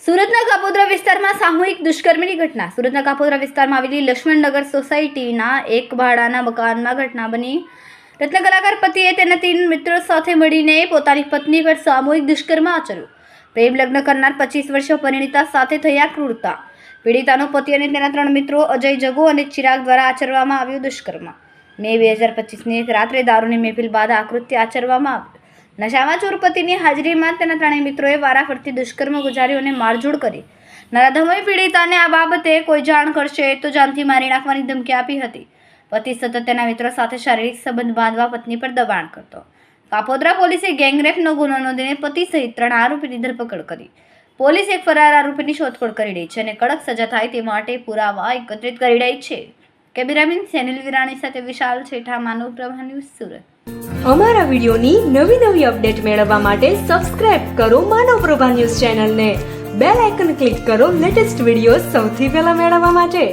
સુરતના કાપોદ્રા વિસ્તારમાં સામૂહિક દુષ્કર્મની ઘટના. સુરતના કાપોદ્રા વિસ્તારમાં આવેલી લક્ષ્મણનગર સોસાયટીના એક ભાડાના મકાનમાં ઘટના બની. રત્ન કલાકાર પતિએ તેના 3 મિત્રો સાથે મળીને પોતાની પત્ની પર સામૂહિક દુષ્કર્મ આચર્યું. પ્રેમ લગ્ન કરનાર 25 વર્ષીય પરિણીતા સાથે થયા ક્રૂરતા. પીડિતાનો પતિ અને તેના 3 મિત્રો અજય, જગુ અને ચિરાગ દ્વારા આચરવામાં આવ્યું દુષ્કર્મ. મે 2025ની રાત્રે દારૂની મહેફિલ બાદ આ કૃત્ય આચરવામાં આવ્યું. નશામાં ચોર પતિની હાજરીમાં તેના 3 મિત્રોએ વારાફરતી દુષ્કર્મ ગુજાર્યું અને મારઝૂડ કરી. નરાધમોએ પીડિતાને આ બાબતે કોઈ જાણ કરશે તો જાનથી મારી નાખવાની ધમકી આપી હતી. પતિ સતત તેના મિત્રો સાથે શારીરિક સંબંધ બાંધવા પત્ની પર દબાણ કરતો. કાપોદ્રા પોલીસે ગેંગરેપનો ગુનો નોંધીને પતિ સહિત 3 આરોપીની ધરપકડ કરી. પોલીસ એક ફરાર આરોપીની શોધખોળ કરી રહી છે અને કડક સજા થાય તે માટે પુરાવા એકત્રિત કરી રહી છે. કેમેરામેન સેનિલ વિરાણી સાથે વિશાલ છેઠા, માનવ પ્રભા ન્યૂઝ, સુરત. અમારા વિડિયોની નવી અપડેટ મેળવવા માટે સબસ્ક્રાઇબ કરો માનવ પ્રભા ન્યૂઝ ચેનલને. બેલ આઇકન ક્લિક કરો લેટેસ્ટ વિડિયો સૌથી પહેલા મેળવવા માટે.